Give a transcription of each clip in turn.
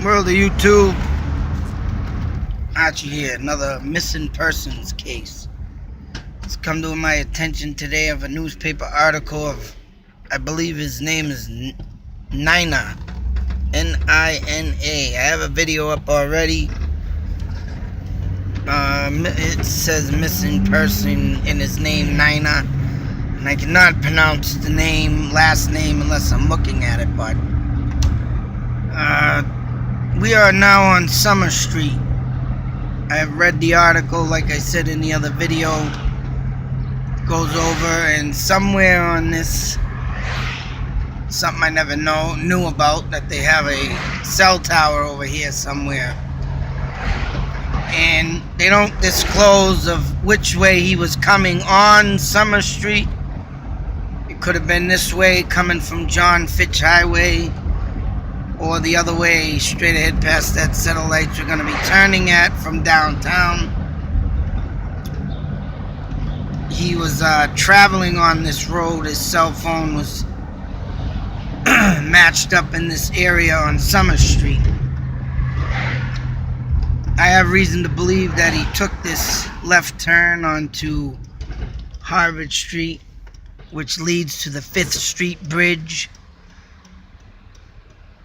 World of YouTube, Archie here. Another missing persons case. It's come to my attention today of a newspaper article of, I believe his name is Nina, N-I-N-A. I have a video up already. It says missing person in his name, Nina, and I cannot pronounce the last name unless I'm looking at it, but we are now on Summer Street. I have read the article, like I said in the other video. It goes over, and somewhere on this, something I never knew about, that they have a cell tower over here somewhere. And they don't disclose of which way he was coming on Summer Street. It could have been this way, coming from John Fitch Highway, or the other way, straight ahead past that set of lights we're going to be turning at from downtown. He was traveling on this road. His cell phone was matched up in this area on Summer Street. I have reason to believe that he took this left turn onto Harvard Street, which leads to the 5th Street Bridge.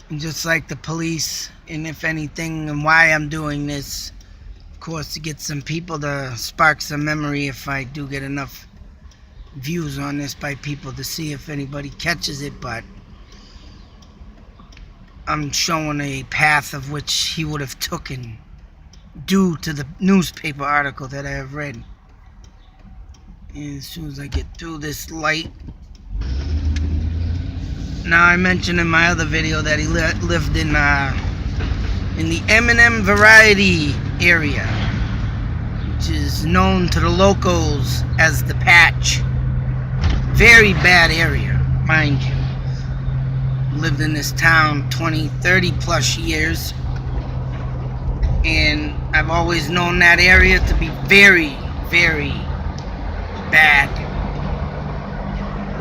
And just like the police, and if anything, and why I'm doing this, of course, to get some people to spark some memory if I do get enough views on this by people to see if anybody catches it, but I'm showing a path of which he would have taken due to the newspaper article that I have read. And as soon as I get through this light. Now, I mentioned in my other video that he lived in the M&M Variety area, which is known to the locals as the Patch. Very bad area, mind you. Lived in this town 20, 30 plus years, and I've always known that area to be very, very bad.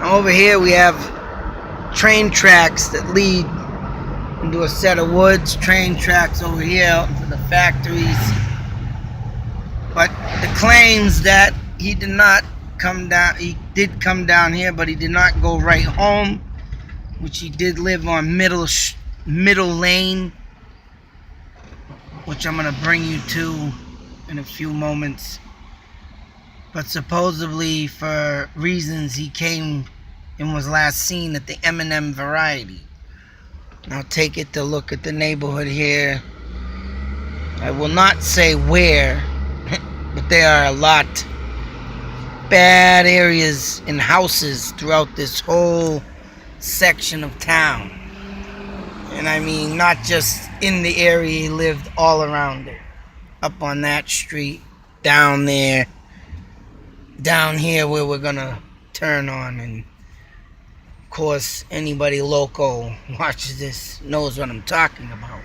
Now, over here we have train tracks that lead into a set of woods. Train tracks over here out into the factories. But the claims that he did not come down, he did come down here, but he did not go right home, which he did live on Middle Lane, which I'm going to bring you to in a few moments. But supposedly, for reasons, he came and was last seen at the M&M Variety. Now take it to look at the neighborhood here. I will not say where, but there are a lot bad areas and houses throughout this whole section of town. And I mean, not just in the area he lived, all around it. Up on that street, down there, down here where we're gonna turn on. And of course, anybody local watches this knows what I'm talking about.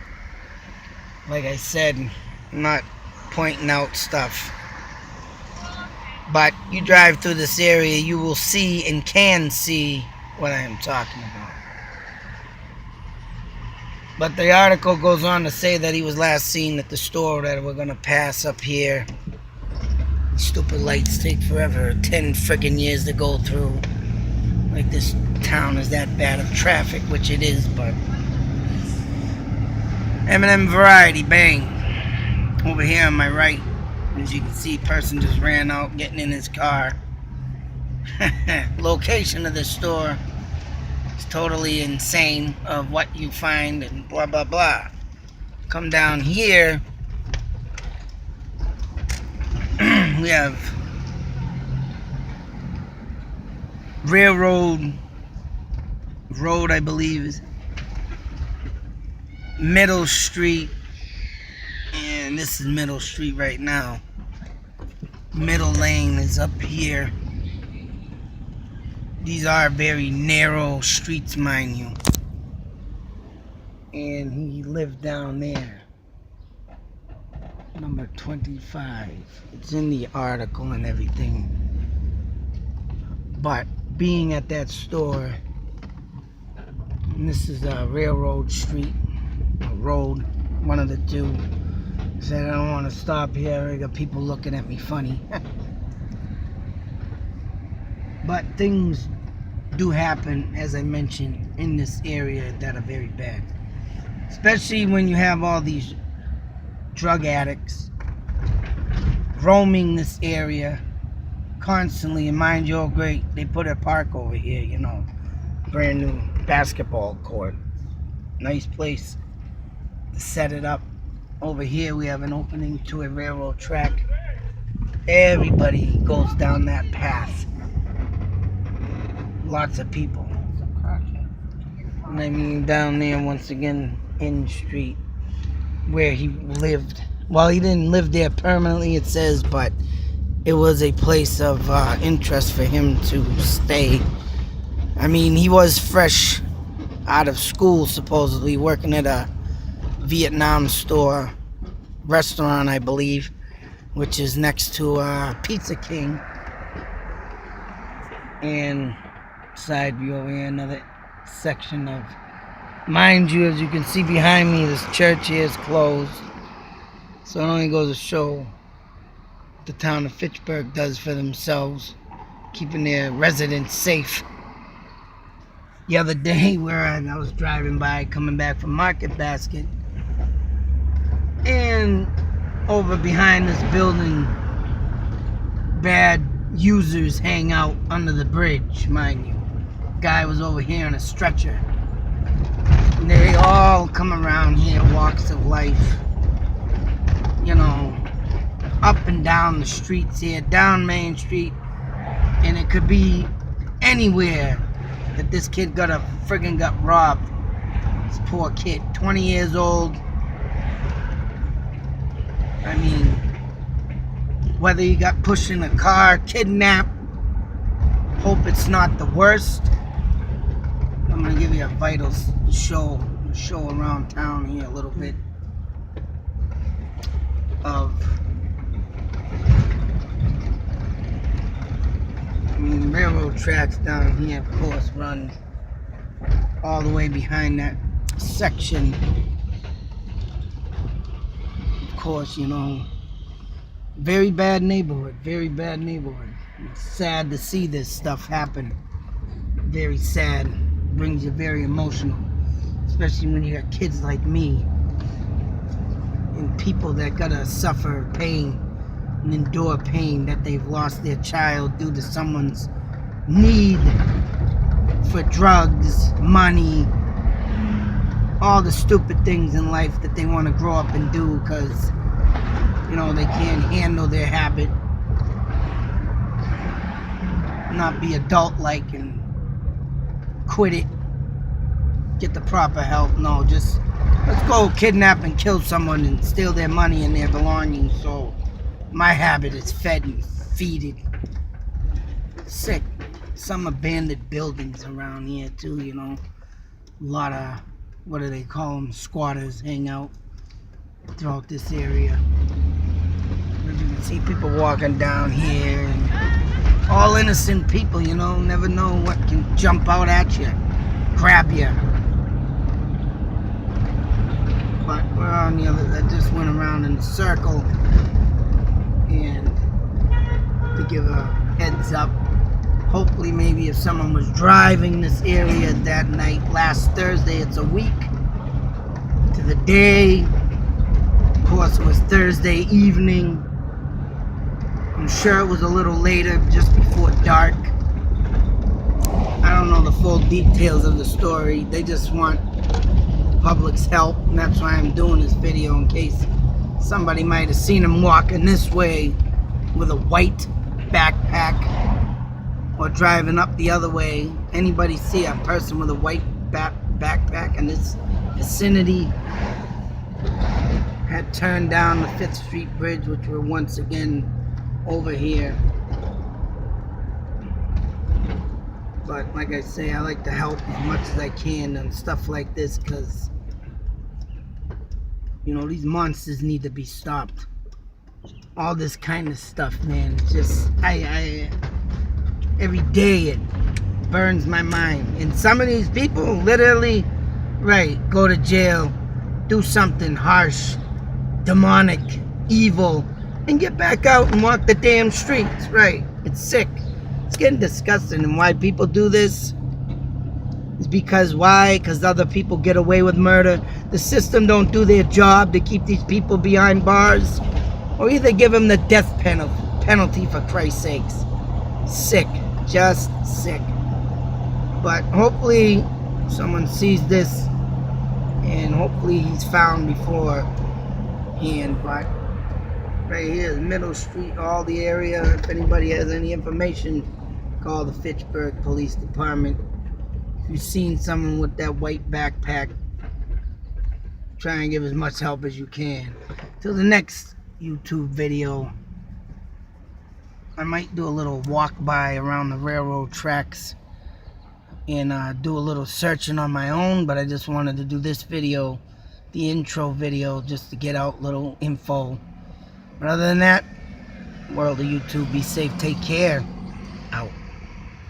Like I said, I'm not pointing out stuff, but you drive through this area, you will see and can see what I am talking about. But the article goes on to say that he was last seen at the store that we're gonna pass up here. Stupid lights take forever, 10 friggin' years to go through. Like this town is that bad of traffic, which it is, but M&M Variety, bang. Over here on my right, as you can see, person just ran out getting in his car. Location of the store is totally insane of what you find and blah blah blah. Come down here, we have Railroad Road, I believe, is Middle Street, and this is Middle Street right now. Middle Lane is up here. These are very narrow streets, mind you. And he lived down there. Number 25. It's in the article and everything. But being at that store, and this is Railroad Street, road, one of the two. Said, I don't want to stop here. I got people looking at me funny. But things do happen, as I mentioned, in this area that are very bad. Especially when you have all these drug addicts roaming this area constantly. And mind you, oh great, they put a park over here, you know. Brand new basketball court. Nice place to set it up. Over here we have an opening to a railroad track. Everybody goes down that path. Lots of people. And I mean down there once again in the street where he lived. Well, he didn't live there permanently, it says, but it was a place of interest for him to stay. I mean, he was fresh out of school, supposedly, working at a Vietnam store restaurant, I believe, which is next to Pizza King. And side view over here, another section of, mind you, as you can see behind me, this church here is closed. So it only goes to show what the town of Fitchburg does for themselves, keeping their residents safe. The other day where I was driving by, coming back from Market Basket, and over behind this building, bad users hang out under the bridge, mind you. Guy was over here on a stretcher. And they all come around here, walks of life, you know, up and down the streets here, down Main Street, and it could be anywhere that this kid got robbed. This poor kid, 20 years old. I mean, whether he got pushed in a car, kidnapped, hope it's not the worst. I'm gonna give you a vital show around town here a little bit of, I mean, railroad tracks down here, of course, run all the way behind that section. Of course, you know, very bad neighborhood, very bad neighborhood. It's sad to see this stuff happen. Very sad. Brings you very emotional, especially when you got kids like me and people that gotta suffer pain and endure pain that they've lost their child due to someone's need for drugs, money, all the stupid things in life that they want to grow up and do because, you know, they can't handle their habit, not be adult-like and quit it, get the proper help. No, just let's go kidnap and kill someone and steal their money and their belongings. So my habit is fed and feeded. Sick. Some abandoned buildings around here too, you know. A lot of, what do they call them, squatters hang out throughout this area. You can see people walking down here and all innocent people, you know, never know what can jump out at you, grab you. But we're on the other, I just went around in a circle, and to give a heads up, hopefully maybe if someone was driving this area that night, last Thursday, it's a week to the day. Of course, it was Thursday evening. I'm sure it was a little later, just before dark. I don't know the full details of the story. They just want the public's help, and that's why I'm doing this video, in case somebody might have seen him walking this way with a white backpack, or driving up the other way. Anybody see a person with a white backpack in this vicinity? Had turned down the 5th Street Bridge, which we're once again over here. But like I say, I like to help as much as I can on stuff like this, because, you know, these monsters need to be stopped. All this kind of stuff, man, it's just, every day it burns my mind. And some of these people literally, right, go to jail, do something harsh, demonic, evil, and get back out and walk the damn streets. Right? It's sick. It's getting disgusting. And why people do this is because why? Because other people get away with murder. The system don't do their job to keep these people behind bars, or either give them the death penalty for Christ's sakes. Sick. Just sick. But hopefully someone sees this, and hopefully he's found beforehand. But right here is Middle Street, all the area. If anybody has any information, call the Fitchburg Police Department. If you've seen someone with that white backpack, try and give as much help as you can. Till the next YouTube video, I might do a little walk by around the railroad tracks and do a little searching on my own, but I just wanted to do this video, the intro video, just to get out little info. But other than that, world of YouTube, be safe, take care, out.